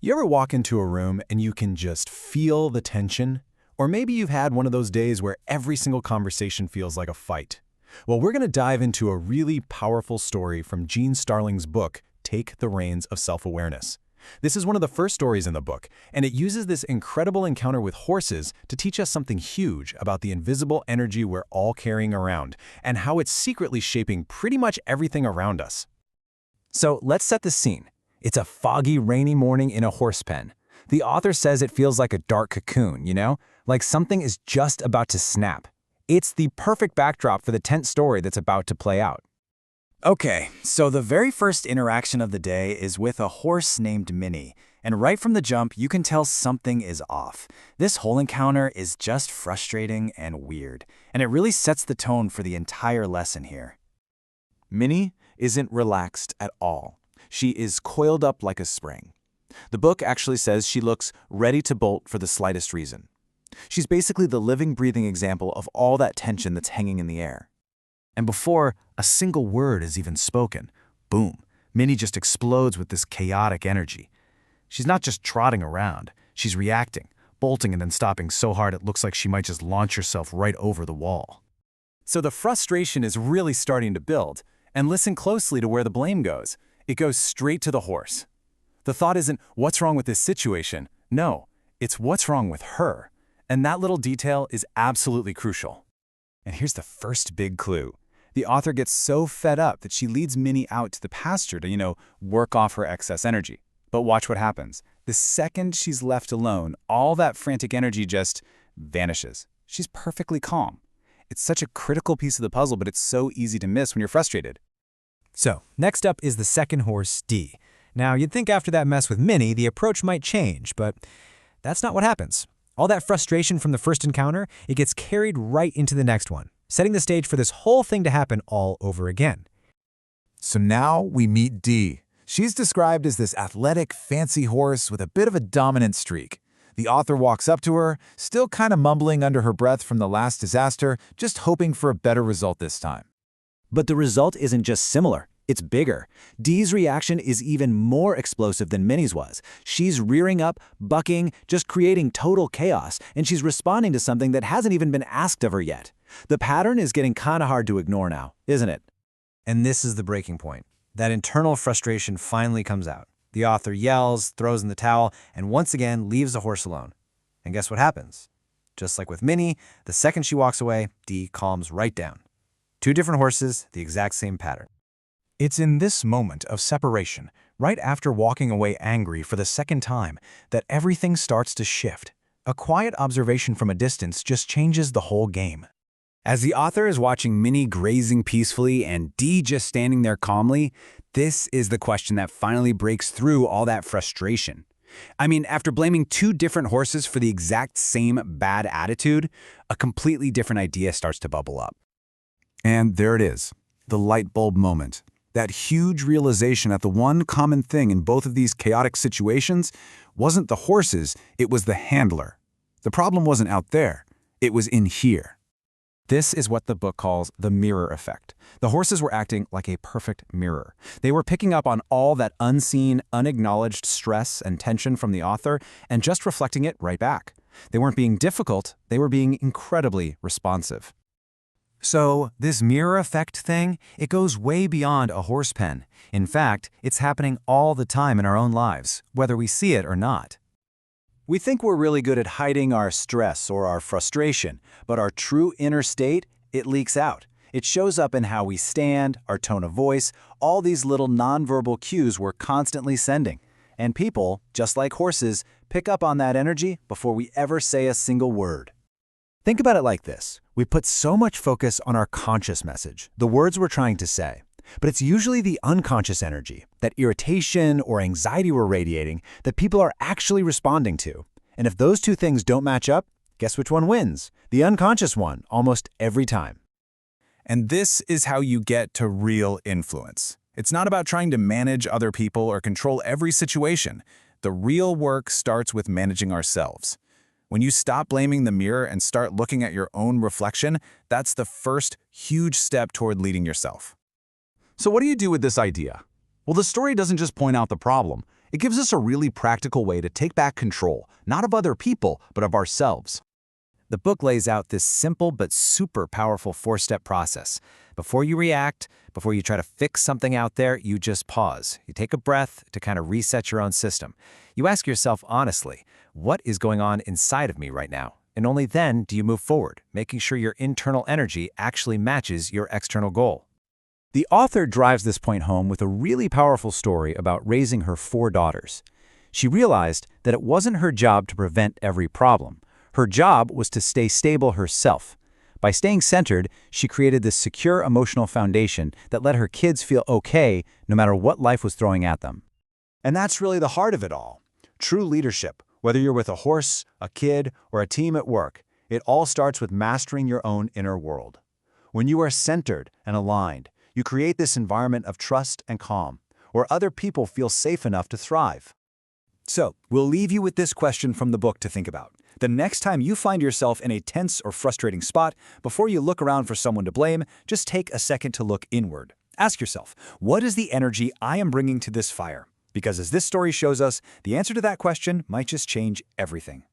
You ever walk into a room and you can just feel the tension? Or maybe you've had one of those days where every single conversation feels like a fight. Well, we're going to dive into a really powerful story from Gene Starling's book, Take the Reins of Self-Awareness. This is one of the first stories in the book, and it uses this incredible encounter with horses to teach us something huge about the invisible energy we're all carrying around, and how it's secretly shaping pretty much everything around us. So let's set the scene. It's a foggy, rainy morning in a horse pen. The author says it feels like a dark cocoon, like something is just about to snap. It's the perfect backdrop for the tense story that's about to play out. Okay, so the very first interaction of the day is with a horse named Minnie, and right from the jump, you can tell something is off. This whole encounter is just frustrating and weird, and it really sets the tone for the entire lesson here. Minnie isn't relaxed at all. She is coiled up like a spring. The book actually says she looks ready to bolt for the slightest reason. She's basically the living, breathing example of all that tension that's hanging in the air. And before a single word is even spoken, boom, Minnie just explodes with this chaotic energy. She's not just trotting around, she's reacting, bolting and then stopping so hard it looks like she might just launch herself right over the wall. So the frustration is really starting to build, and listen closely to where the blame goes. It goes straight to the horse. The thought isn't, what's wrong with this situation? No, it's what's wrong with her. And that little detail is absolutely crucial. And here's the first big clue. The author gets so fed up that she leads Minnie out to the pasture to, work off her excess energy. But watch what happens. The second she's left alone, all that frantic energy just vanishes. She's perfectly calm. It's such a critical piece of the puzzle, but it's so easy to miss when you're frustrated. So, next up is the second horse, Dee. Now, you'd think after that mess with Minnie, the approach might change, but that's not what happens. All that frustration from the first encounter, it gets carried right into the next one, setting the stage for this whole thing to happen all over again. So now we meet Dee. She's described as this athletic, fancy horse with a bit of a dominant streak. The author walks up to her, still kind of mumbling under her breath from the last disaster, just hoping for a better result this time. But the result isn't just similar, it's bigger. Dee's reaction is even more explosive than Minnie's was. She's rearing up, bucking, just creating total chaos, and she's responding to something that hasn't even been asked of her yet. The pattern is getting kind of hard to ignore now, isn't it? And this is the breaking point. That internal frustration finally comes out. The author yells, throws in the towel, and once again leaves the horse alone. And guess what happens? Just like with Minnie, the second she walks away, Dee calms right down. Two different horses, the exact same pattern. It's in this moment of separation, right after walking away angry for the second time, that everything starts to shift. A quiet observation from a distance just changes the whole game. As the author is watching Minnie grazing peacefully and Dee just standing there calmly, this is the question that finally breaks through all that frustration. I mean, after blaming two different horses for the exact same bad attitude, a completely different idea starts to bubble up. And there it is, the light bulb moment. That huge realization that the one common thing in both of these chaotic situations wasn't the horses, it was the handler. The problem wasn't out there, it was in here. This is what the book calls the mirror effect. The horses were acting like a perfect mirror. They were picking up on all that unseen, unacknowledged stress and tension from the author and just reflecting it right back. They weren't being difficult, they were being incredibly responsive. So, this mirror effect thing, it goes way beyond a horse pen. In fact, it's happening all the time in our own lives, whether we see it or not. We think we're really good at hiding our stress or our frustration, but our true inner state, it leaks out. It shows up in how we stand, our tone of voice, all these little nonverbal cues we're constantly sending. And people, just like horses, pick up on that energy before we ever say a single word. Think about it like this. We put so much focus on our conscious message, the words we're trying to say. But it's usually the unconscious energy, that irritation or anxiety we're radiating, that people are actually responding to. And if those two things don't match up, guess which one wins? The unconscious one, almost every time. And this is how you get to real influence. It's not about trying to manage other people or control every situation. The real work starts with managing ourselves. When you stop blaming the mirror and start looking at your own reflection, that's the first huge step toward leading yourself. So what do you do with this idea? Well, the story doesn't just point out the problem, It gives us a really practical way to take back control, not of other people, but of ourselves. The book lays out this simple but super powerful 4-step process. Before you react, before you try to fix something out there, you just pause. You take a breath to kind of reset your own system. You ask yourself honestly, what is going on inside of me right now? And only then do you move forward, making sure your internal energy actually matches your external goal. The author drives this point home with a really powerful story about raising her 4 daughters. She realized that it wasn't her job to prevent every problem. Her job was to stay stable herself. By staying centered, she created this secure emotional foundation that let her kids feel okay no matter what life was throwing at them. And that's really the heart of it all. True leadership, whether you're with a horse, a kid, or a team at work, it all starts with mastering your own inner world. When you are centered and aligned, you create this environment of trust and calm, where other people feel safe enough to thrive. So, we'll leave you with this question from the book to think about. The next time you find yourself in a tense or frustrating spot, before you look around for someone to blame, just take a second to look inward. Ask yourself, what is the energy I am bringing to this fire? Because as this story shows us, the answer to that question might just change everything.